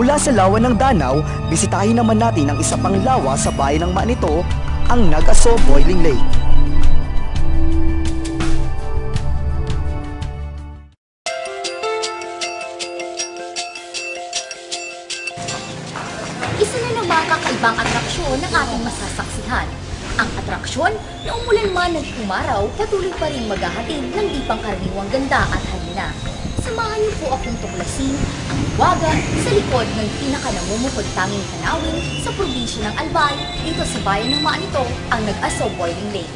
Mula sa lawa ng Danau, bisitahin naman natin ang isa pang lawa sa bayan ng Maanito, ang Nag-Aso Boiling Lake. Isa na ng mga kakaibang atraksyon ng ating masasaksihan. Ang atraksyon na umulan man ng umaraw, patuloy pa rin maghahatid ng di pangkaraniwang ganda at halina. Samahan niyo po akong tuklasin ang hiwaga sa likod ng pinakanamumupagtanging tanawin sa probinsya ng Albay dito sa bayan ng Maanito, ang Nag-Aso Boiling Lake.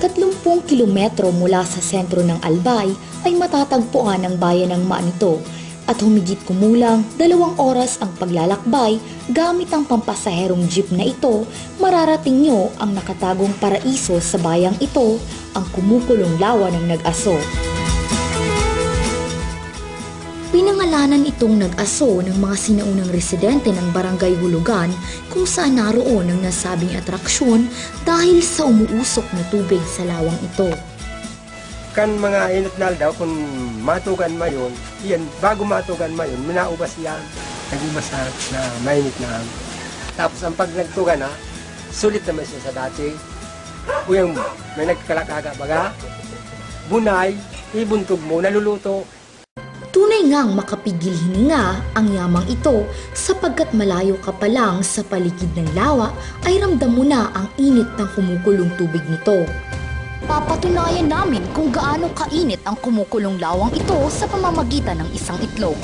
30 kilometro mula sa sentro ng Albay ay matatagpuan ang bayan ng Maanito at humigit kumulang 2 oras ang paglalakbay gamit ang pampasaherong jeep na ito, mararating nyo ang nakatagong paraiso sa bayang ito, ang kumukulong lawa ng Nag-Aso. Pinangalanan itong Nag-Aso ng mga sinaunang residente ng Barangay Hulugan kung saan naroon ang nasabing atraksyon dahil sa umuusok na tubig sa lawang ito. Kan mga inutnal daw, kung matugan mo yun, yan, bago matugan mo yun, minaubas yan. Nag-ubas na mainit na. Tapos ang pag nagtugan na, sulit naman siya sa dati. Kung may nagkalakaga baga, bunay, ibuntog mo, naluluto. Tunay ngang makapigil hininga ang yamang ito sapagkat malayo ka pa lang sa paligid ng lawa ay ramdam mo na ang init ng kumukulong tubig nito. Papatunayan namin kung gaano kainit ang kumukulong lawang ito sa pamamagitan ng isang itlog.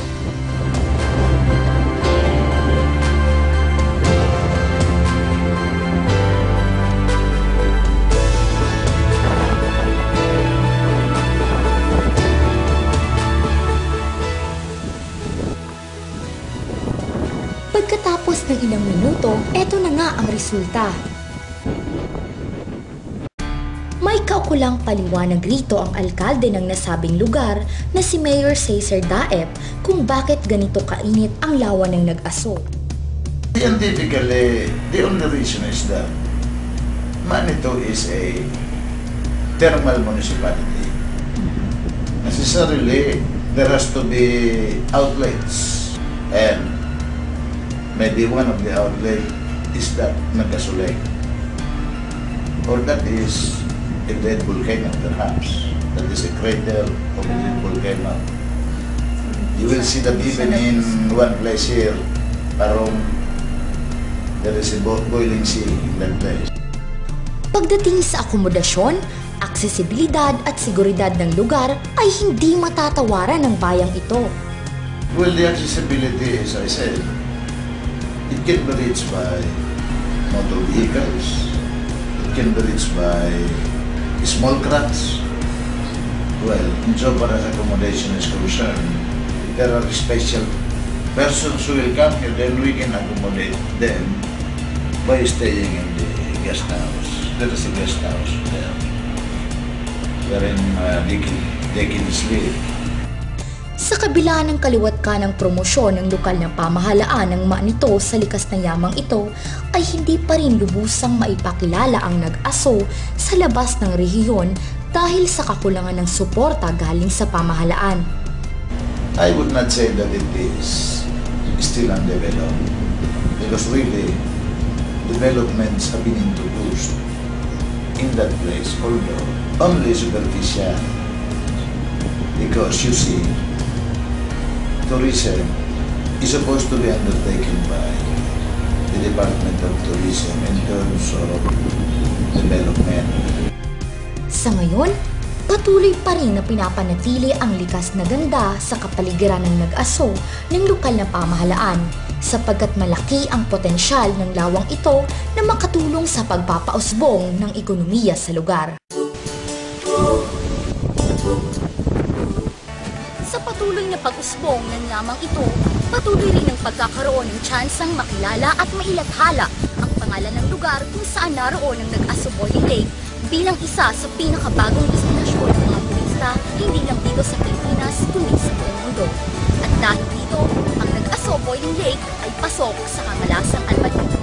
Pagkatapos ng ilang minuto, eto na nga ang resulta. May kaukulang paliwanag rito ang alkalde ng nasabing lugar na si Mayor Cesar Daep kung bakit ganito kainit ang lawa ng Nag-Aso. Scientifically, the only reason is that Maanito is a thermal municipality. Necessarily, there has to be outlets, and maybe one of the outlets is that Nag-Aso Lake, or that is a dead volcano, perhaps. That is a crater of a dead volcano. You will see that even in one place here, parang there is a boiling sea in that place. Pagdating sa akomodasyon, aksesibilidad at seguridad ng lugar ay hindi matatawaran ng bayang ito. Well, the accessibility, as I said, it can be reached by motor vehicles, it can be reached by small crafts. Well, insofar as accommodation is concerned, if there are special persons who will come here, then we can accommodate them by staying in the guest house. There is a guest house there, wherein they can sleep. Sa kabila ng kaliwat ka ng promosyon ng lokal na pamahalaan ng Maanito sa likas na yamang ito, ay hindi pa rin lubusang maipakilala ang Nag-Aso sa labas ng rehiyon dahil sa kakulangan ng suporta galing sa pamahalaan. I would not say that it is still undeveloped, because really, developments have been introduced in that place, although only superficial, because you see, tourism is supposed to be undertaken by the Department of Tourism in terms of development. Sa ngayon, patuloy pa rin na pinapanatili ang likas na ganda sa kapaligiran ng Nag-Aso ng lokal na pamahalaan sapagkat malaki ang potensyal ng lawang ito na makatulong sa pagpapausbong ng ekonomiya sa lugar. Sa patuloy na pag-usbong ng lamang ito, patuloy rin ang pagkakaroon ng tsansang makilala at mailathala ang pangalan ng lugar kung saan naroon ang Nag-Aso Boiling Lake bilang isa sa pinakabagong destinasyon ng mga turista hindi lang dito sa Pilipinas kundi sa buong mundo. At dahil dito, ang Nag-Aso Boiling Lake ay pasok sa Kamalasang Albay.